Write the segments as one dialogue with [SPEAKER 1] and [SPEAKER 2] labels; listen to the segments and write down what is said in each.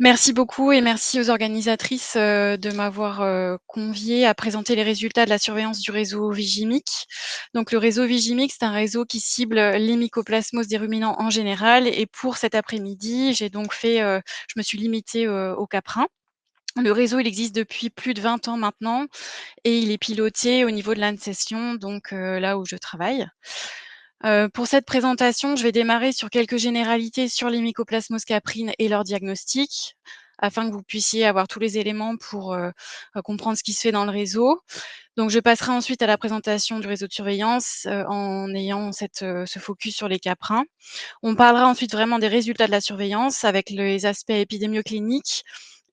[SPEAKER 1] Merci beaucoup et merci aux organisatrices, de m'avoir, conviée à présenter les résultats de la surveillance du réseau Vigimic. Donc le réseau Vigimic, c'est un réseau qui cible, les mycoplasmoses des ruminants en général et pour cet après-midi, j'ai donc fait, je me suis limitée, aux caprins. Le réseau, il existe depuis plus de 20 ans maintenant et il est piloté au niveau de l'ANSES, donc là où je travaille. Pour cette présentation, je vais démarrer sur quelques généralités sur les mycoplasmoses caprines et leur diagnostic, afin que vous puissiez avoir tous les éléments pour, comprendre ce qui se fait dans le réseau. Donc je passerai ensuite à la présentation du réseau de surveillance, en ayant ce focus sur les caprins. On parlera ensuite vraiment des résultats de la surveillance avec les aspects épidémiocliniques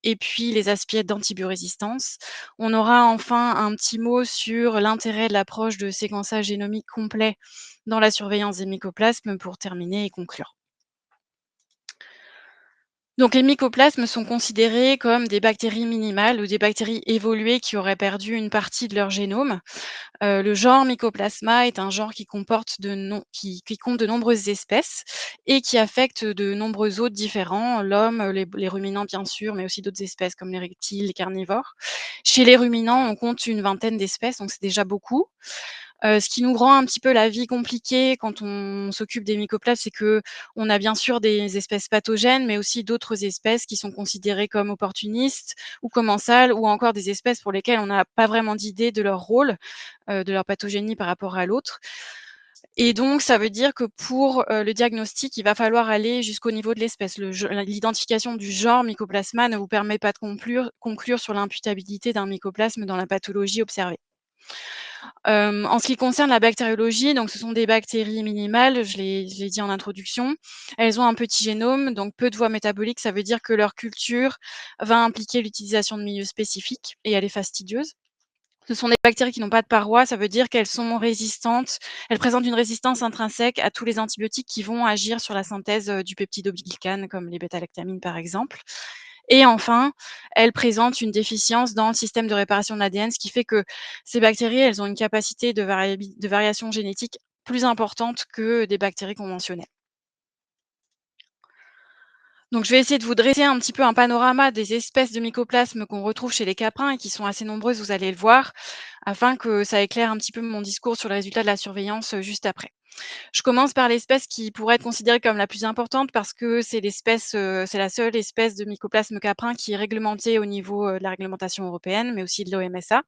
[SPEAKER 1] et puis les aspects d'antibiorésistance. On aura enfin un petit mot sur l'intérêt de l'approche de séquençage génomique complet dans la surveillance des mycoplasmes pour terminer et conclure. Donc les mycoplasmes sont considérés comme des bactéries minimales ou des bactéries évoluées qui auraient perdu une partie de leur génome. Le genre Mycoplasma est un genre qui comporte qui compte de nombreuses espèces et qui affecte de nombreux hôtes différents, l'homme, les ruminants bien sûr, mais aussi d'autres espèces comme les reptiles, les carnivores. Chez les ruminants, on compte une vingtaine d'espèces, donc c'est déjà beaucoup. Ce qui nous rend un petit peu la vie compliquée quand on s'occupe des mycoplasmes, c'est qu'on a bien sûr des espèces pathogènes, mais aussi d'autres espèces qui sont considérées comme opportunistes ou commensales ou encore des espèces pour lesquelles on n'a pas vraiment d'idée de leur rôle, de leur pathogénie par rapport à l'autre. Et donc ça veut dire que pour, le diagnostic, il va falloir aller jusqu'au niveau de l'espèce. L'identification du genre Mycoplasma ne vous permet pas de conclure sur l'imputabilité d'un mycoplasme dans la pathologie observée. En ce qui concerne la bactériologie, donc ce sont des bactéries minimales, je l'ai dit en introduction. Elles ont un petit génome, donc peu de voies métaboliques, ça veut dire que leur culture va impliquer l'utilisation de milieux spécifiques et elle est fastidieuse. Ce sont des bactéries qui n'ont pas de parois, ça veut dire qu'elles sont résistantes, elles présentent une résistance intrinsèque à tous les antibiotiques qui vont agir sur la synthèse, du peptidoglycane, comme les bêta-lactamines par exemple. Et enfin, elles présentent une déficience dans le système de réparation de l'ADN, ce qui fait que ces bactéries, elles ont une capacité de variation génétique plus importante que des bactéries conventionnelles. Donc, je vais essayer de vous dresser un petit peu un panorama des espèces de mycoplasmes qu'on retrouve chez les caprins et qui sont assez nombreuses, vous allez le voir, afin que ça éclaire un petit peu mon discours sur le résultat de la surveillance juste après. Je commence par l'espèce qui pourrait être considérée comme la plus importante parce que c'est la seule espèce de mycoplasme caprin qui est réglementée au niveau de la réglementation européenne, mais aussi de l'OMSA.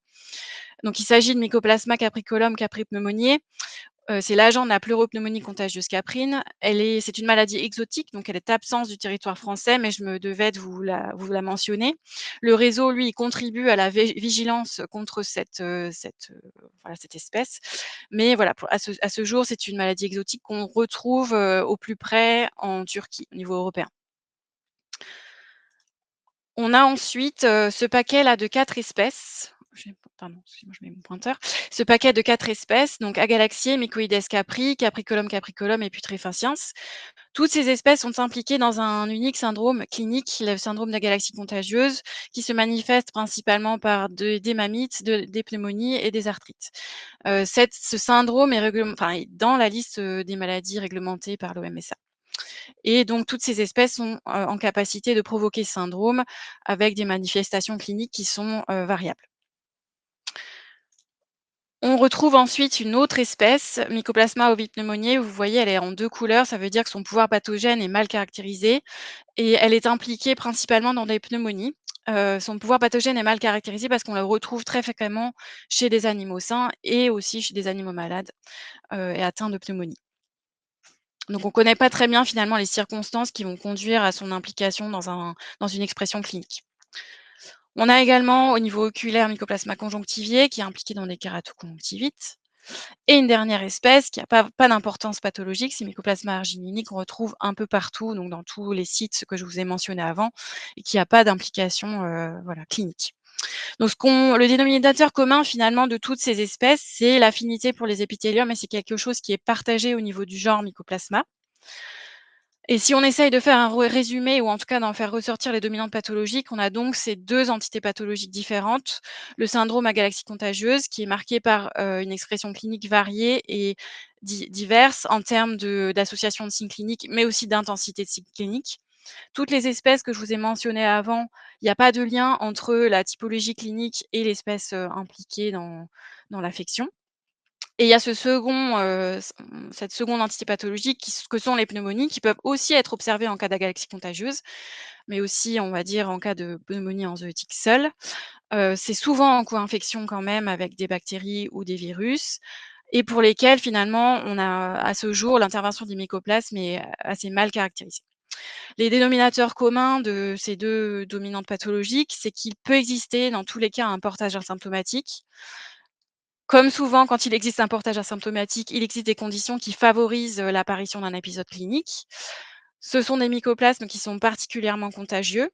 [SPEAKER 1] Donc, il s'agit de Mycoplasma capricolum capri-pneumoniae. C'est l'agent de la pleuropneumonie contagieuse caprine. C'est une maladie exotique, donc elle est absente du territoire français, mais je me devais de vous la mentionner. Le réseau, lui, il contribue à la vigilance contre voilà, cette espèce. Mais voilà, à ce jour, c'est une maladie exotique qu'on retrouve, au plus près en Turquie, au niveau européen. On a ensuite, ce paquet-là de 4 espèces. Pardon, excusez-moi, je mets mon pointeur. Ce paquet de 4 espèces, donc Agalaxiae, Mycoides capri, Capricolum capricolum et Putréfaciens. Toutes ces espèces sont impliquées dans un unique syndrome clinique, le syndrome de la galaxie contagieuse, qui se manifeste principalement par des mammites, des pneumonies et des arthrites. Ce syndrome est dans la liste, des maladies réglementées par l'OMSA. Et donc toutes ces espèces sont, en capacité de provoquer ce syndrome avec des manifestations cliniques qui sont, variables. On retrouve ensuite une autre espèce, Mycoplasma ovipneumoniae. Vous voyez, elle est en 2 couleurs, ça veut dire que son pouvoir pathogène est mal caractérisé et elle est impliquée principalement dans des pneumonies. Son pouvoir pathogène est mal caractérisé parce qu'on le retrouve très fréquemment chez des animaux sains et aussi chez des animaux malades, et atteints de pneumonie. Donc on ne connaît pas très bien finalement les circonstances qui vont conduire à son implication dans une expression clinique. On a également au niveau oculaire Mycoplasma conjonctiviae qui est impliqué dans des kératoconjonctivites. Et une dernière espèce qui a pas d'importance pathologique, c'est Mycoplasma arginini qu'on retrouve un peu partout, donc dans tous les sites que je vous ai mentionnés avant et qui a pas d'implication, voilà, clinique. Donc le dénominateur commun finalement de toutes ces espèces, c'est l'affinité pour les épithéliums et c'est quelque chose qui est partagé au niveau du genre Mycoplasma. Et si on essaye de faire un résumé ou en tout cas d'en faire ressortir les dominantes pathologiques, on a donc ces 2 entités pathologiques différentes. Le syndrome à galaxie contagieuse qui est marqué par, une expression clinique variée et diverse en termes d'association de signes cliniques, mais aussi d'intensité de signes cliniques. Toutes les espèces que je vous ai mentionnées avant, il y a pas de lien entre la typologie clinique et l'espèce, impliquée dans l'affection. Et il y a cette seconde entité pathologique que sont les pneumonies, qui peuvent aussi être observées en cas d'agalaxie contagieuse, mais aussi, on va dire, en cas de pneumonie en zoonotique seule. C'est souvent en co-infection quand même avec des bactéries ou des virus et pour lesquels finalement on a à ce jour l'intervention des mycoplasmes est assez mal caractérisée. Les dénominateurs communs de ces 2 dominantes pathologiques, c'est qu'il peut exister dans tous les cas un portage asymptomatique. Comme souvent quand il existe un portage asymptomatique, il existe des conditions qui favorisent, l'apparition d'un épisode clinique. Ce sont des mycoplasmes qui sont particulièrement contagieux.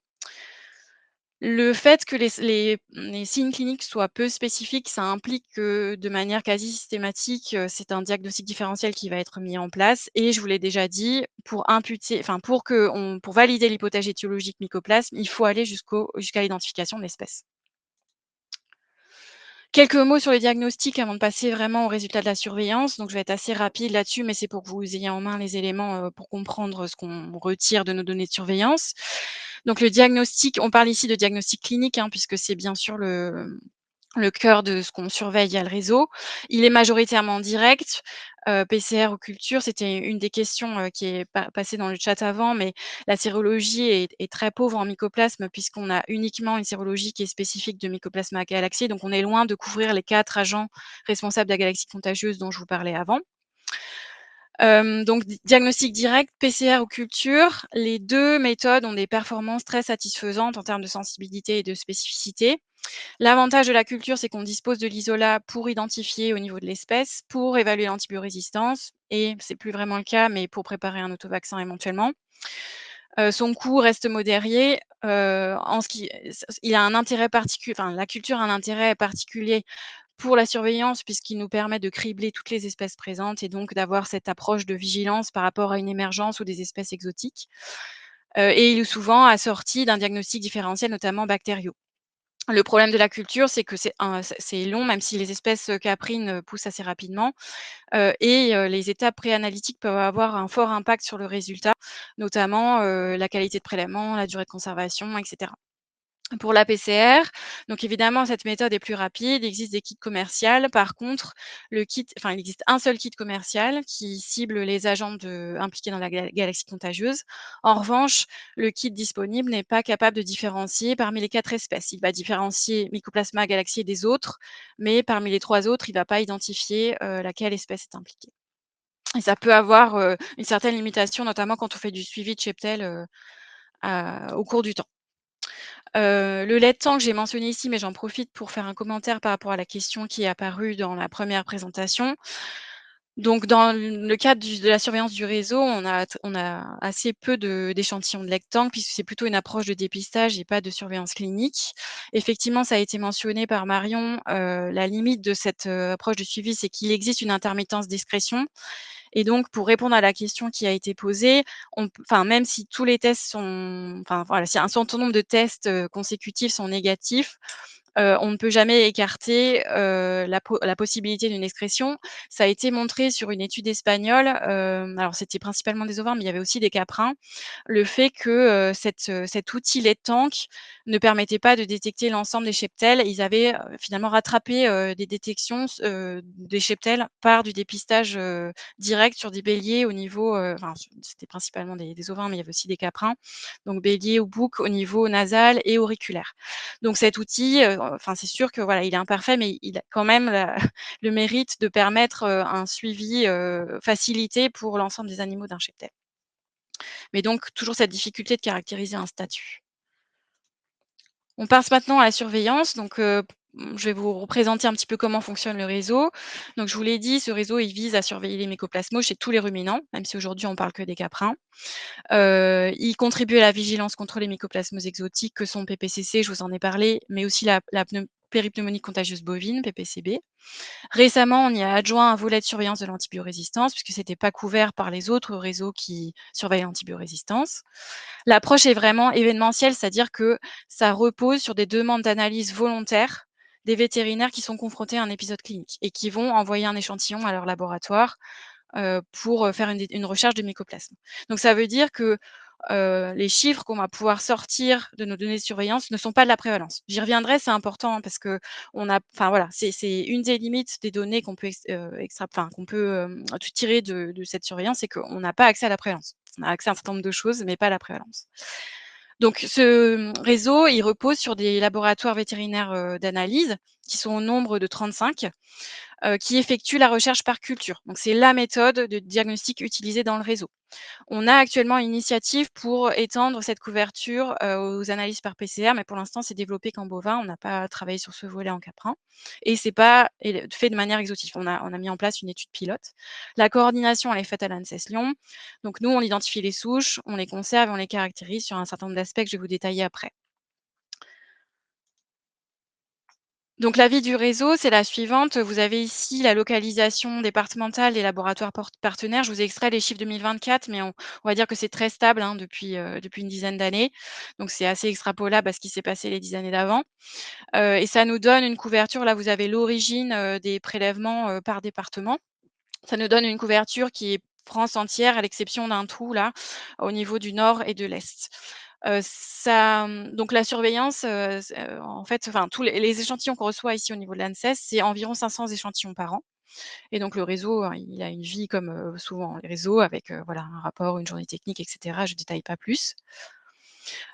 [SPEAKER 1] Le fait que les signes cliniques soient peu spécifiques, ça implique que de manière quasi systématique, c'est un diagnostic différentiel qui va être mis en place et je vous l'ai déjà dit, pour valider l'hypothèse étiologique mycoplasme, il faut aller jusqu'à l'identification de l'espèce. Quelques mots sur les diagnostics avant de passer vraiment aux résultats de la surveillance. Donc je vais être assez rapide là-dessus, mais c'est pour que vous ayez en main les éléments, pour comprendre ce qu'on retire de nos données de surveillance. Donc le diagnostic, on parle ici de diagnostic clinique, hein, puisque c'est bien sûr le cœur de ce qu'on surveille via le réseau. Il est majoritairement direct, PCR ou culture, c'était une des questions, qui est passée dans le chat avant, mais la sérologie est très pauvre en mycoplasme puisqu'on a uniquement une sérologie qui est spécifique de Mycoplasma galaxiae, donc on est loin de couvrir les 4 agents responsables de la galaxie contagieuse dont je vous parlais avant. Donc diagnostic direct, PCR ou culture, les 2 méthodes ont des performances très satisfaisantes en termes de sensibilité et de spécificité. L'avantage de la culture, c'est qu'on dispose de l'isolat pour identifier au niveau de l'espèce, pour évaluer l'antibiorésistance et c'est plus vraiment le cas, mais pour préparer un autovaccin éventuellement. Son coût reste modéré, en ce qui il a un intérêt particulier. Enfin, la culture a un intérêt particulier pour la surveillance puisqu'il nous permet de cribler toutes les espèces présentes et donc d'avoir cette approche de vigilance par rapport à une émergence ou des espèces exotiques. Et il est souvent assorti d'un diagnostic différentiel, notamment bactériaux. Le problème de la culture, c'est que c'est long, même si les espèces, caprines, poussent assez rapidement, les étapes préanalytiques peuvent avoir un fort impact sur le résultat, notamment, la qualité de prélèvement, la durée de conservation et cetera. Pour la PCR, donc évidemment, cette méthode est plus rapide. Il existe des kits commerciales. Par contre, il existe un seul kit commercial qui cible les agents impliqués dans la galaxie contagieuse. En revanche, le kit disponible n'est pas capable de différencier parmi les 4 espèces. Il va différencier Mycoplasma galaxiae des autres, mais parmi les 3 autres, il ne va pas identifier, laquelle espèce est impliquée. Et ça peut avoir, une certaine limitation, notamment quand on fait du suivi de cheptel, au cours du temps. Le lait de temps que j'ai mentionné ici, mais j'en profite pour faire un commentaire par rapport à la question qui est apparue dans la première présentation. Donc dans le cadre de la surveillance du réseau, on a assez peu d'échantillons de lait de temps puisque c'est plutôt une approche de dépistage et pas de surveillance clinique. Effectivement, ça a été mentionné par Marion, la limite de cette, approche de suivi, c'est qu'il existe une intermittence d'excrétion et donc pour répondre à la question qui a été posée, même si tous les tests sont voilà, si un certain nombre de tests, consécutifs sont négatifs, on ne peut jamais écarter, la possibilité d'une excrétion. Ça a été montré sur une étude espagnole, alors c'était principalement des ovins, mais il y avait aussi des caprins. Le fait que, cet outil lait tank ne permettait pas de détecter l'ensemble des cheptels. Ils avaient, finalement rattrapé, des détections des cheptels par du dépistage, direct sur des béliers au niveau, c'était principalement des ovins, mais il y avait aussi des caprins. Donc bélier ou bouc au niveau nasal et auriculaire. Donc cet outil, c'est sûr que voilà, il est imparfait, mais il a quand même le mérite de permettre, un suivi, facilité pour l'ensemble des animaux d'un cheptel. Mais donc toujours cette difficulté de caractériser un statut. On passe maintenant à la surveillance. Donc, je vais vous représenter un petit peu comment fonctionne le réseau. Donc je vous l'ai dit, ce réseau, il vise à surveiller les mycoplasmos chez tous les ruminants, même si aujourd'hui on parle que des caprins. Il contribue à la vigilance contre les mycoplasmos exotiques que sont PPCC, je vous en ai parlé, mais aussi la péripneumonie contagieuse bovine, PPCB. Récemment, on y a adjoint un volet de surveillance de l'antibiorésistance, puisque c'était pas couvert par les autres réseaux qui surveillent l'antibiorésistance. L'approche est vraiment événementielle, c'est-à-dire que ça repose sur des demandes d'analyse volontaires des vétérinaires qui sont confrontés à un épisode clinique et qui vont envoyer un échantillon à leur laboratoire, pour, faire une recherche de mycoplasme. Donc ça veut dire que les chiffres qu'on va pouvoir sortir de nos données de surveillance ne sont pas de la prévalence. J'y reviendrai, c'est important, hein, parce qu'on a enfin voilà, c'est une des limites des données qu'on peut qu'on peut, tirer de cette surveillance, c'est qu'on n'a pas accès à la prévalence. On a accès à un certain nombre de choses, mais pas à la prévalence. Donc ce, réseau, il repose sur des laboratoires vétérinaires, d'analyse qui sont au nombre de 35, qui effectuent la recherche par culture. Donc c'est la méthode de diagnostic utilisée dans le réseau. On a actuellement une initiative pour étendre cette couverture, aux analyses par PCR, mais pour l'instant, c'est développé qu'en bovin. On n'a pas travaillé sur ce volet en caprin et c'est pas fait de manière exhaustive. On a mis en place une étude pilote. La coordination, elle est faite à l'ANSES Lyon. Donc nous, on identifie les souches, on les conserve et on les caractérise sur un certain nombre d'aspects que je vais vous détailler après. Donc la vie du réseau, c'est la suivante. Vous avez ici la localisation départementale des laboratoires partenaires. Je vous ai extrait les chiffres 2024, mais on va dire que c'est très stable, hein, depuis une dizaine d'années. Donc c'est assez extrapolable à ce qui s'est passé les 10 années d'avant. Et ça nous donne une couverture. Là, vous avez l'origine, des prélèvements, par département. Ça nous donne une couverture qui est France entière, à l'exception d'un trou là, au niveau du nord et de l'est. Donc la surveillance, en fait, enfin tous les échantillons qu'on reçoit ici au niveau de l'ANSES, c'est environ 500 échantillons par an et donc le réseau, hein, il a une vie comme, souvent les réseaux avec, voilà, un rapport, une journée technique et cetera. Je détaille pas plus.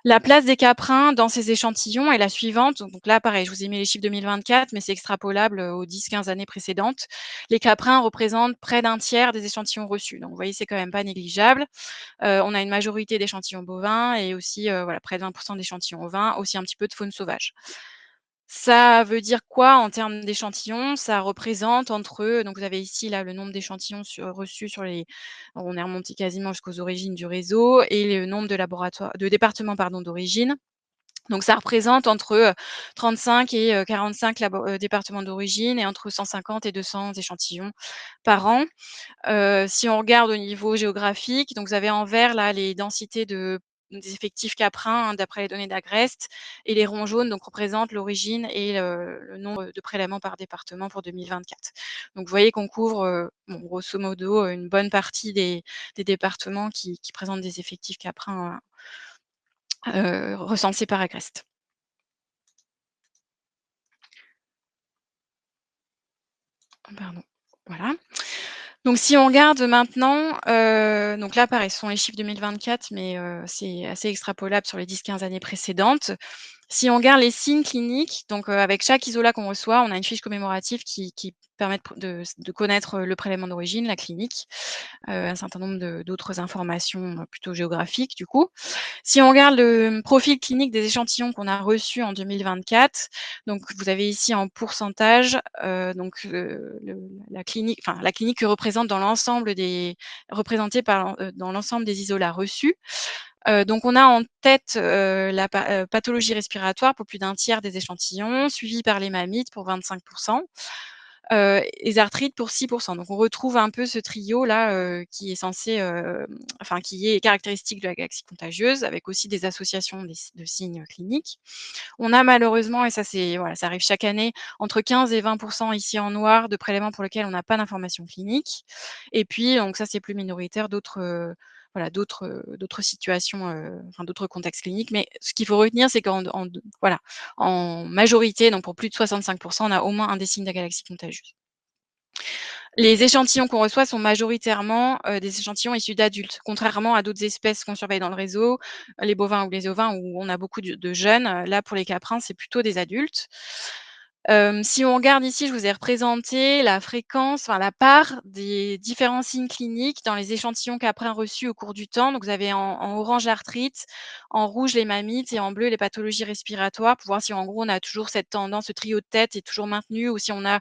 [SPEAKER 1] La place des caprins dans ces échantillons est la suivante. Donc là, pareil, je vous ai mis les chiffres 2024, mais c'est extrapolable, aux 10-15 années précédentes. Les caprins représentent près d'un tiers des échantillons reçus. Donc vous voyez, c'est quand même pas négligeable. On a une majorité d'échantillons bovins et aussi, voilà, près de 20 d'échantillons ovins, aussi un petit peu de faune sauvage. Ça veut dire quoi en termes d'échantillons? Ça représente entre, donc vous avez ici là le nombre d'échantillons reçus sur les on est remonté quasiment jusqu'aux origines du réseau et le nombre de départements pardon, d'origine. Donc ça représente entre, 35 et 45 départements d'origine et entre 150 et 200 échantillons par an. Si on regarde au niveau géographique, donc vous avez en vert là les densités des effectifs caprins, hein, d'après les données d'Agreste et les ronds jaunes donc représentent l'origine et le nombre de prélèvements par département pour 2024. Donc vous voyez qu'on couvre, bon grosso modo, une bonne partie des départements qui présentent des effectifs caprins, recensés par Agreste. Pardon, voilà. Donc si on regarde maintenant, donc là pareil, ce sont les chiffres 2024, mais c'est assez extrapolable sur les 10-15 années précédentes. Si on regarde les signes cliniques, donc avec chaque isolat qu'on reçoit, on a une fiche commémorative qui permet de connaître, le prélèvement d'origine, la clinique, un certain nombre d'autres informations, plutôt géographiquiques du coup. Si on regarde le profil clinique des échantillons qu'on a reçus en 2024, donc vous avez ici en pourcentage, donc la clinique que représente dans l'ensemble des représentée par dans l'ensemble des isolats reçus. Donc on a en tête, la pathologie respiratoire pour plus d'un tiers des échantillons, suivi par les mammites pour 25, les arthrites pour 6. Donc on retrouve un peu ce trio-là, qui est censé, enfin qui est caractéristique de la galaxie contagieuse, avec aussi des associations de signes cliniques. On a malheureusement, et ça c'est voilà, ça arrive chaque année, entre 15 et 20 ici en noir de prélèvements pour lesquels on n'a pas d'information clinique. Et puis donc ça c'est plus minoritaire, voilà, d'autres situations, enfin d'autres contextes cliniques. Mais ce qu'il faut retenir, c'est voilà, en majorité, donc pour plus de 65 on a au moins un des signes de la galaxie contagieuse. Les échantillons qu'on reçoit sont majoritairement, des échantillons issus d'adultes, contrairement à d'autres espèces qu'on surveille dans le réseau, les bovins ou les ovins où on a beaucoup de jeunes. Là, pour les caprins, c'est plutôt des adultes. Si on regarde ici, je vous ai représenté la fréquence, enfin la part des différents signes cliniques dans les échantillons caprins reçus au cours du temps. Donc vous avez en orange l'arthrite, en rouge les mammites et en bleu les pathologies respiratoires pour voir si en gros on a toujours cette tendance, ce trio de tête est toujours maintenu ou si on a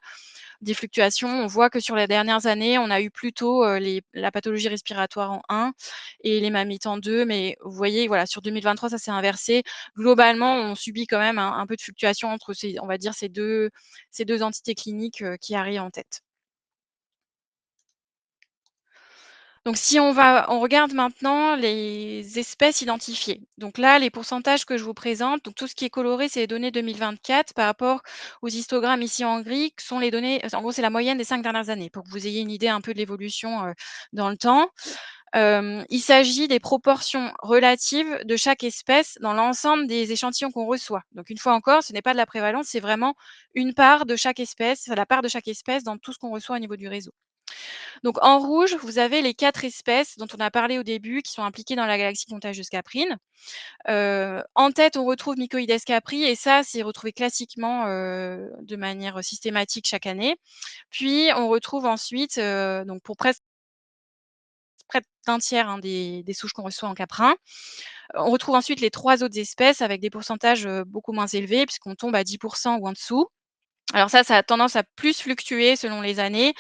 [SPEAKER 1] des fluctuations. On voit que sur les dernières années, on a eu plutôt, la pathologie respiratoire en 1 et les mammites en 2. Mais vous voyez, voilà, sur 2023, ça s'est inversé. Globalement, on subit quand même un peu de fluctuation entre on va dire ces deux entités cliniques, qui arrivent en tête. Donc si on regarde maintenant les espèces identifiées. Donc là, les pourcentages que je vous présente, donc tout ce qui est coloré, c'est les données 2024 par rapport aux histogrammes ici en gris, qui sont les données en gros, c'est la moyenne des 5 dernières années, pour que vous ayez une idée un peu de l'évolution, dans le temps. Il s'agit des proportions relatives de chaque espèce dans l'ensemble des échantillons qu'on reçoit. Donc une fois encore, ce n'est pas de la prévalence, c'est vraiment une part de chaque espèce, la part de chaque espèce dans tout ce qu'on reçoit au niveau du réseau. Donc en rouge, vous avez les 4 espèces dont on a parlé au début qui sont impliquées dans la galaxie contagieuse Caprine. En tête, on retrouve Mycoides capri et ça, c'est retrouvé classiquement, de manière systématique chaque année. Puis on retrouve ensuite, donc pour presque près d'un tiers, hein, des souches qu'on reçoit en caprin. On retrouve ensuite les 3 autres espèces avec des pourcentages, beaucoup moins élevés puisqu'on tombe à 10 ou en dessous. Alors ça a tendance à plus fluctuer selon les années,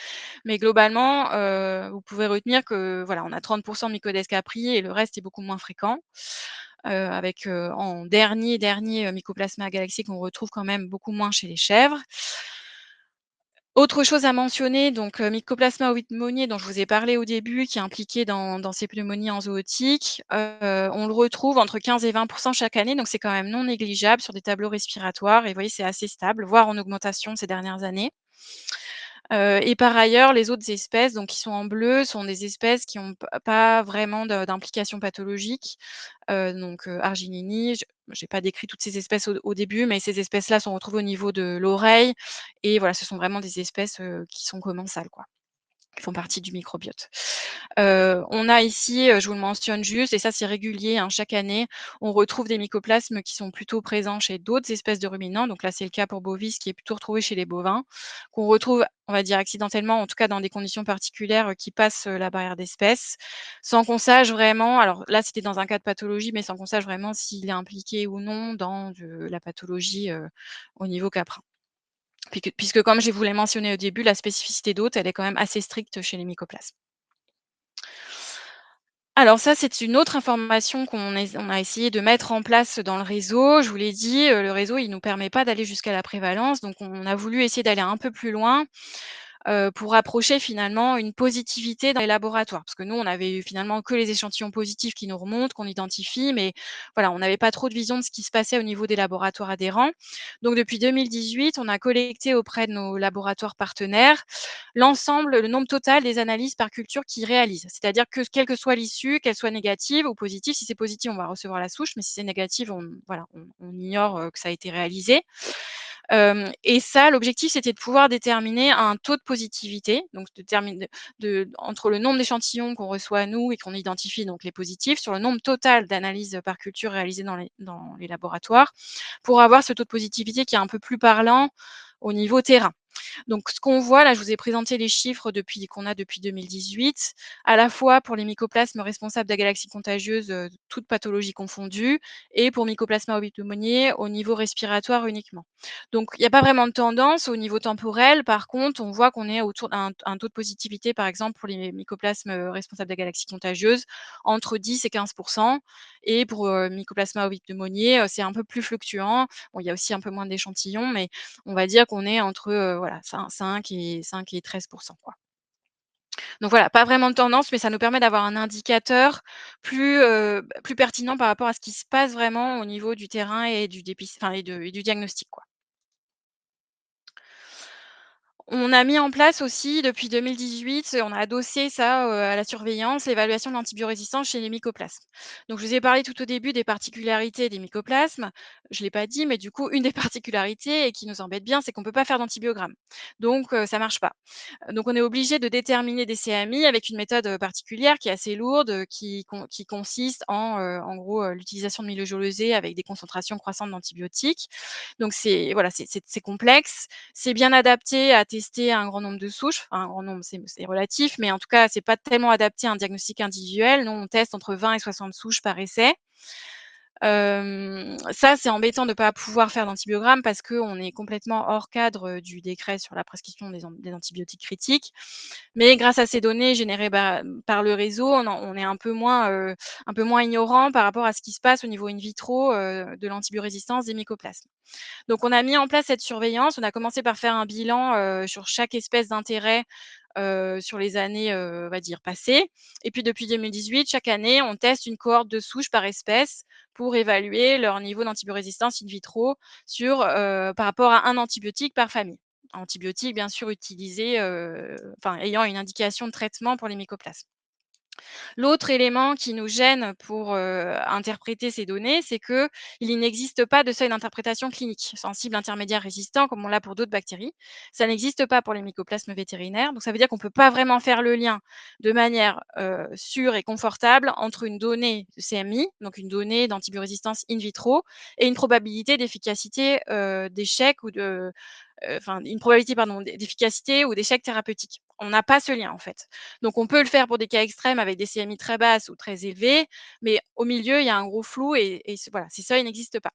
[SPEAKER 1] mais globalement, vous pouvez retenir que, voilà, on a 30 de Mycodes capri et le reste est beaucoup moins fréquent. Avec, en dernier, Mycoplasma galaxy qu'on retrouve quand même beaucoup moins chez les chèvres. Autre chose à mentionner, donc, Mycoplasma ovoid dont je vous ai parlé au début, qui est impliqué dans ces pneumonies en zootique, on le retrouve entre 15 et 20 chaque année, donc c'est quand même non négligeable sur des tableaux respiratoires et vous voyez, c'est assez stable, voire en augmentation ces dernières années. Et par ailleurs, les autres espèces, donc qui sont en bleu, sont des espèces qui ont pas vraiment d'implication pathologique. Arginini, je j'ai pas décrit toutes ces espèces au début, mais ces espèces-là sont retrouvées au niveau de l'oreille et voilà, ce sont vraiment des espèces, qui sont commensales, quoi, qui font partie du microbiote. On a ici, je vous le mentionne juste et ça c'est régulier, hein, chaque année, on retrouve des mycoplasmes qui sont plutôt présents chez d'autres espèces de ruminants. Donc là, c'est le cas pour Bovis qui est plutôt retrouvé chez les bovins, qu'on retrouve, on va dire accidentellement, en tout cas dans des conditions particulières, qui passent, la barrière d'espèces, sans qu'on sache vraiment alors là, c'était dans un cas de pathologie, mais sans qu'on sache vraiment s'il est impliqué ou non dans de la pathologie, au niveau caprin. Puisque comme je vous l'ai mentionné au début, la spécificité d'hôte, elle est quand même assez stricte chez les mycoplasmes. Alors ça, c'est une autre information on a essayé de mettre en place dans le réseau. Je vous l'ai dit, le réseau, il nous permet pas d'aller jusqu'à la prévalence, donc on a voulu essayer d'aller un peu plus loin, pour rapprocher finalement une positivité dans les laboratoires. Parce que nous, on avait eu finalement que les échantillons positifs qui nous remontent, qu'on identifie, mais voilà, on n'avait pas trop de vision de ce qui se passait au niveau des laboratoires adhérents. Donc depuis 2018, on a collecté auprès de nos laboratoires partenaires l'ensemble, le nombre total des analyses par culture qu'ils réalisent. C'est-à-dire que quelle que soit l'issue, qu'elle soit négative ou positive, si c'est positif, on va recevoir la souche, mais si c'est négatif, on ignore, que ça a été réalisé. Et ça, l'objectif, c'était de pouvoir déterminer un taux de positivité, donc entre le nombre d'échantillons qu'on reçoit nous et qu'on identifie, donc les positifs, sur le nombre total d'analyses par culture réalisées dans les laboratoires, pour avoir ce taux de positivité qui est un peu plus parlant au niveau terrain. Donc ce qu'on voit là, je vous ai présenté les chiffres depuis 2018, à la fois pour les mycoplasmes responsables de la galaxie contagieuse, toutes pathologies confondues et pour Mycoplasma ovoid au niveau respiratoire uniquement. Donc il n'y a pas vraiment de tendance au niveau temporel. Par contre, on voit qu'on est autour d'un un taux de positivité, par exemple, pour les mycoplasmes, responsables de la galaxie contagieuse, entre 10 et 15 et pour, Mycoplasma ovoid c'est un peu plus fluctuant. Bon, il y a aussi un peu moins d'échantillons, mais on va dire qu'on est entre, voilà, 5 et 13 quoi. Donc voilà, pas vraiment de tendance, mais ça nous permet d'avoir un indicateur plus pertinent par rapport à ce qui se passe vraiment au niveau du terrain et du diagnostic, quoi. On a mis en place aussi depuis 2018, on a adossé ça, à la surveillance, l'évaluation de l'antibiorésistance chez les mycoplasmes. Donc je vous ai parlé tout au début des particularités des mycoplasmes. Je ne l'ai pas dit, mais du coup, une des particularités et qui nous embête bien, c'est qu'on ne peut pas faire d'antibiogramme. Donc ça ne marche pas. Donc on est obligé de déterminer des CMI avec une méthode, particulière qui est assez lourde, qui consiste en gros, l'utilisation de milieux gelosés avec des concentrations croissantes d'antibiotiques. Donc c'est voilà, c'est complexe, c'est bien adapté à tester un grand nombre de souches. Enfin, un grand nombre, c'est relatif, mais en tout cas, c'est pas tellement adapté à un diagnostic individuel. Nous, on teste entre 20 et 60 souches par essai. Ça, c'est embêtant de ne pas pouvoir faire d'antibiogramme parce qu'on est complètement hors cadre, du décret sur la prescription des antibiotiques critiques. Mais grâce à ces données générées par le réseau, on est un peu moins ignorant par rapport à ce qui se passe au niveau in vitro, de l'antibiorésistance des mycoplasmes. Donc on a mis en place cette surveillance. On a commencé par faire un bilan, sur chaque espèce d'intérêt, sur les années, on va dire passées et puis depuis 2018, chaque année, on teste une cohorte de souches par espèce pour évaluer leur niveau d'antibiorésistance in vitro par rapport à un antibiotique par famille. Antibiotique bien sûr utilisé, ayant une indication de traitement pour les mycoplasmes. L'autre élément qui nous gêne pour, interpréter ces données, c'est qu'il n'existe pas de seuil d'interprétation clinique, sensible, intermédiaire, résistant, comme on l'a pour d'autres bactéries. Ça n'existe pas pour les mycoplasmes vétérinaires, donc ça veut dire qu'on ne peut pas vraiment faire le lien de manière, sûre et confortable entre une donnée de CMI, donc une donnée d'antibiorésistance in vitro et une probabilité d'efficacité, d'échec ou de enfin une probabilité pardon d'efficacité ou d'échec thérapeutique. On n'a pas ce lien en fait. Donc on peut le faire pour des cas extrêmes avec des CMI très basses ou très élevées, mais au milieu, il y a un gros flou et voilà, ces seuils n'existent pas.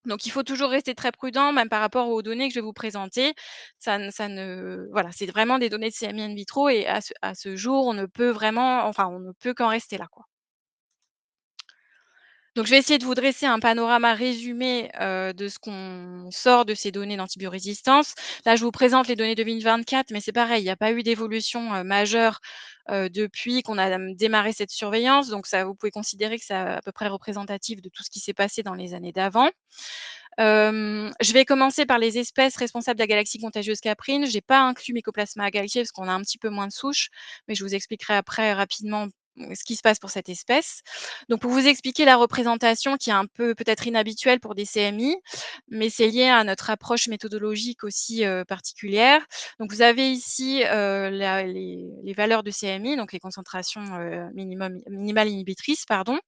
[SPEAKER 1] Donc il faut toujours rester très prudent, même par rapport aux données que je vais vous présenter. Ça ne voilà, c'est vraiment des données de CMI in vitro et à ce jour, on ne peut vraiment enfin, on ne peut qu'en rester là, quoi. Donc, je vais essayer de vous dresser un panorama résumé, de ce qu'on sort de ces données d'antibiorésistance. Là, je vous présente les données de 2024, mais c'est pareil, il n'y a pas eu d'évolution, majeure, depuis qu'on a, démarré cette surveillance. Donc ça, vous pouvez considérer que c'est à peu près représentatif de tout ce qui s'est passé dans les années d'avant. Je vais commencer par les espèces responsables de la galaxie contagieuse caprine. J'ai pas inclus Mycoplasma agalactiae parce qu'on a un petit peu moins de souches, mais je vous expliquerai après rapidement, ce qui se passe pour cette espèce. Donc pour vous expliquer la représentation qui est un peu peut-être inhabituelle pour des CMI, mais c'est lié à notre approche méthodologique aussi, particulière. Donc vous avez ici, la les valeurs de CMI, donc les concentrations, minimales inhibitrices, pardon,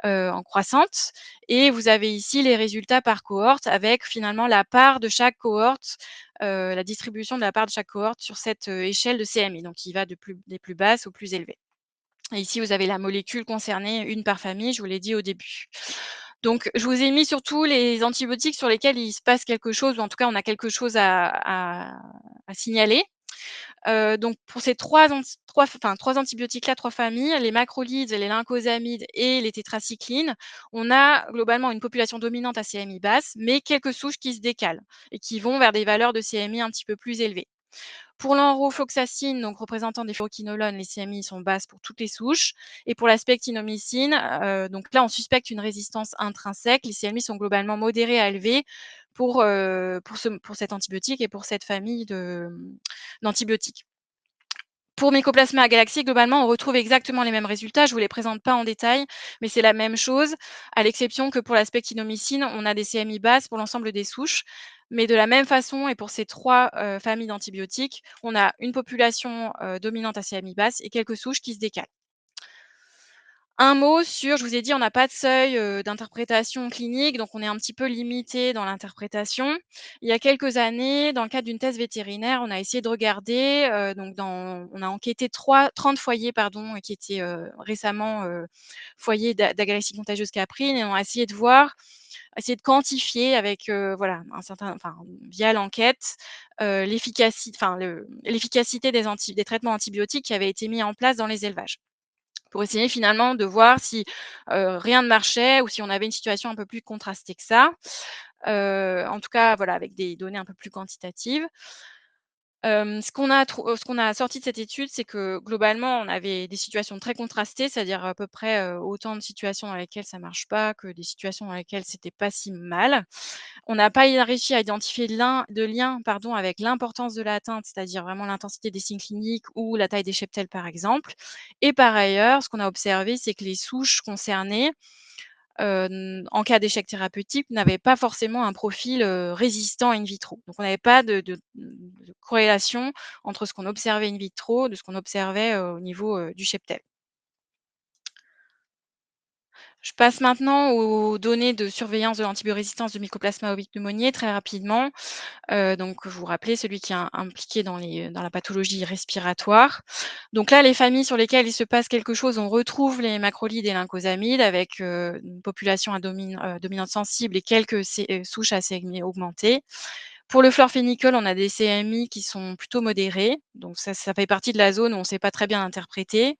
[SPEAKER 1] en croissante et vous avez ici les résultats par cohorte avec finalement la part de chaque cohorte, la distribution de la part de chaque cohorte sur cette, échelle de CMI, donc qui va des plus basses aux plus élevées. Et ici, vous avez la molécule concernée, une par famille, je vous l'ai dit au début. Donc je vous ai mis surtout les antibiotiques sur lesquels il se passe quelque chose ou en tout cas on a quelque chose à signaler. Donc pour ces 3 antibiotiques-là, 3 familles, les macrolides, les lyncosamides et les tétracyclines, on a globalement une population dominante à CMI basse, mais quelques souches qui se décalent et qui vont vers des valeurs de CMI un petit peu plus élevées. Pour l'enrofloxacine, donc représentant des fluoroquinolones, les CMI sont basses pour toutes les souches et pour la spectinomycine, donc là on suspecte une résistance intrinsèque. Les CMI sont globalement modérés à élevés pour cet antibiotique et pour cette famille d'antibiotiques. Pour Mycoplasma agalactiae, globalement, on retrouve exactement les mêmes résultats. Je ne vous les présente pas en détail, mais c'est la même chose, à l'exception que pour la spectinomycine, on a des CMI basses pour l'ensemble des souches. Mais de la même façon et pour ces 3 familles d'antibiotiques, on a une population, dominante à CMI basse et quelques souches qui se décalent. Un mot sur je vous ai dit, on n'a pas de seuil, d'interprétation clinique, donc on est un petit peu limité dans l'interprétation. Il y a quelques années, dans le cadre d'une thèse vétérinaire, on a essayé de regarder, on a enquêté 30 foyers pardon, qui étaient, récemment, foyers d'agalaxie contagieuse caprine et on a essayé de voir, essayer de quantifier avec, voilà, un certain enfin, via l'enquête, l'efficacité des traitements antibiotiques qui avaient été mis en place dans les élevages pour essayer finalement de voir si, rien ne marchait ou si on avait une situation un peu plus contrastée que ça. En tout cas, voilà, avec des données un peu plus quantitatives. Ce qu'on a sorti de cette étude, c'est que globalement, on avait des situations très contrastées, c'est-à-dire à peu près, autant de situations dans lesquelles ça marche pas que des situations dans lesquelles c'était pas si mal. On n'a pas réussi à identifier de lien, pardon, avec l'importance de l'atteinte, c'est-à-dire vraiment l'intensité des signes cliniques ou la taille des cheptels, par exemple. Et par ailleurs, ce qu'on a observé, c'est que les souches concernées, en cas d'échec thérapeutique, n'avaient pas forcément un profil, résistant in vitro. Donc on n'avait pas de corrélation entre ce qu'on observait in vitro, de ce qu'on observait, au niveau, du cheptel. Je passe maintenant aux données de surveillance de l'antibiorésistance de Mycoplasma oryzomyces très rapidement. Donc vous vous rappelez, celui qui est impliqué dans la pathologie respiratoire. Donc là, les familles sur lesquelles il se passe quelque chose, on retrouve les macrolides et lyncosamides avec, une population à dominante sensible et quelques souches à segments augmentés. Pour le chlorphénicol, on a des CMI qui sont plutôt modérés, donc ça fait partie de la zone où on ne sait pas très bien interpréter.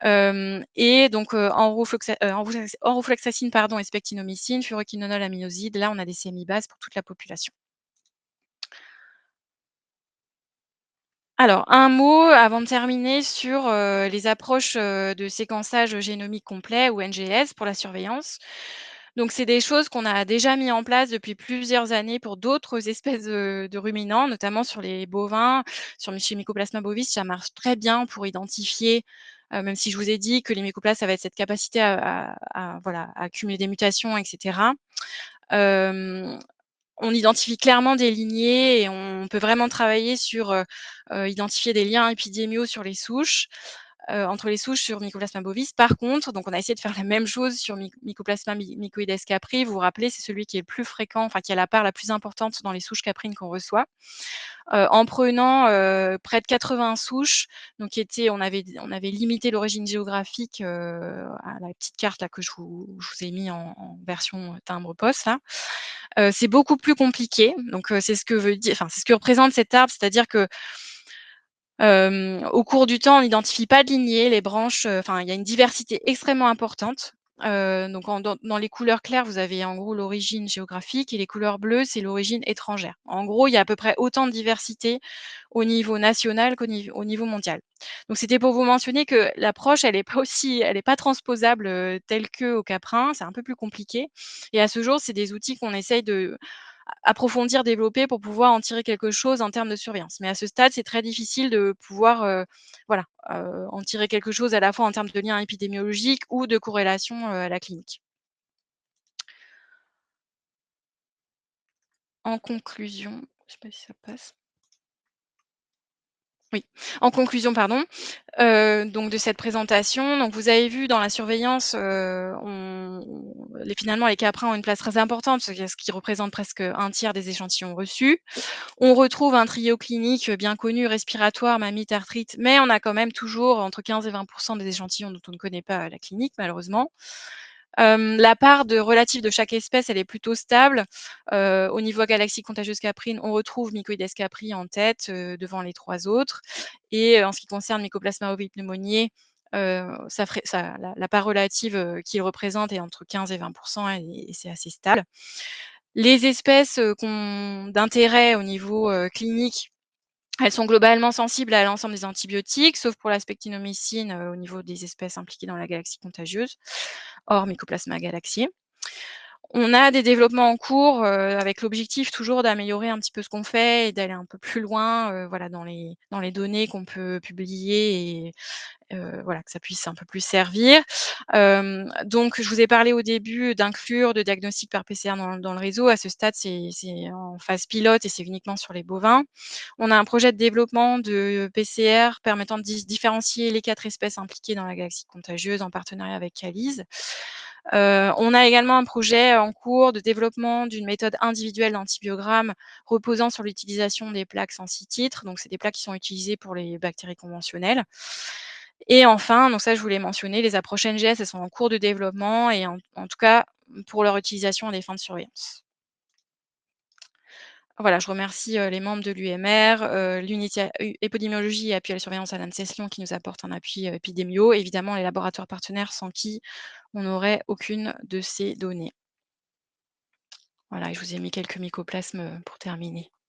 [SPEAKER 1] Et donc, enrofloxacine pardon et spectinomycine, furoquinolone, aminoside, là on a des CMI basses pour toute la population. Alors, un mot avant de terminer sur, les approches, de séquençage génomique complet ou NGS pour la surveillance. Donc c'est des choses qu'on a déjà mis en place depuis plusieurs années pour d'autres espèces, de ruminants, notamment sur les bovins, chez Mycoplasma bovis, ça marche très bien pour identifier, même si je vous ai dit que les mycoplasmes avaient cette capacité voilà, à accumuler des mutations et cetera. Hem, on identifie clairement des lignées et on peut vraiment travailler sur, identifier des liens épidémiaux sur les souches, entre les souches sur Mycoplasma bovis. Par contre, donc on a essayé de faire la même chose sur Mycoplasma mycoides capri. Vous vous rappelez, c'est celui qui est le plus fréquent, enfin qui a la part la plus importante dans les souches caprines qu'on reçoit. En prenant, près de 80 souches, donc qui étaient on avait limité l'origine géographique, à la petite carte là que je vous ai mis en version timbre poste là. C'est beaucoup plus compliqué, donc c'est ce que veut dire enfin, c'est ce que représente cet arbre, c'est-à-dire que au cours du temps, on n'identifie pas de lignée, les branches, enfin, il y a une diversité extrêmement importante. Donc dans les couleurs claires, vous avez en gros l'origine géographique et les couleurs bleues, c'est l'origine étrangère. En gros, il y a à peu près autant de diversité au niveau national au niveau mondial. Donc c'était pour vous mentionner que l'approche, elle est pas transposable, telle qu'au caprin, c'est un peu plus compliqué et à ce jour, c'est des outils qu'on essaye de approfondir, développer pour pouvoir en tirer quelque chose en termes de surveillance. Mais à ce stade, c'est très difficile de pouvoir, voilà, en tirer quelque chose à la fois en termes de lien épidémiologique ou de corrélation, à la clinique. En conclusion, je sais pas si ça passe? Oui. En conclusion, pardon, donc de cette présentation, donc vous avez vu dans la surveillance, finalement les caprins ont une place très importante, ce qui représente presque un tiers des échantillons reçus. On retrouve un trio clinique, bien connu, respiratoire, mammite, arthrite, mais on a quand même toujours entre 15 et 20 des échantillons dont on ne connaît pas la clinique malheureusement. La part de relative de chaque espèce, elle est plutôt stable. Au niveau galaxie contagieuse caprine, on retrouve Mycoides capri en tête, devant les 3 autres et en ce qui concerne Mycoplasma ovi-pneumoniae, ça ferait ça la part relative, qu'il représente est entre 15 et 20 et c'est assez stable. Les espèces, d'intérêt au niveau, clinique, elles sont globalement sensibles à l'ensemble des antibiotiques, sauf pour la spectinomycine, au niveau des espèces impliquées dans la galaxie contagieuse, hors Mycoplasma galaxiae. On a des développements en cours, avec l'objectif toujours d'améliorer un petit peu ce qu'on fait et d'aller un peu plus loin, voilà, dans les données qu'on peut publier et voilà, que ça puisse un peu plus servir. Donc je vous ai parlé au début d'inclure de diagnostic par PCR dans le réseau. À ce stade, c'est en phase pilote et c'est uniquement sur les bovins. On a un projet de développement de PCR permettant de différencier les 4 espèces impliquées dans la galaxie contagieuse en partenariat avec Calise. On a également un projet en cours de développement d'une méthode individuelle d'antibiogramme reposant sur l'utilisation des plaques sensititres. Donc c'est des plaques qui sont utilisées pour les bactéries conventionnelles. Et enfin, donc ça je voulais mentionner, les approches NGS, elles sont en cours de développement et en tout cas, pour leur utilisation à des fins de surveillance. Voilà, je remercie, les membres de l'UMR, l'unité épidémiologie et appui à la surveillance à l'ANSES Lyon qui nous apportent un appui, épidémiaux, évidemment les laboratoires partenaires sans qui on n'aurait aucune de ces données. Voilà et je vous ai mis quelques mycoplasmes, pour terminer.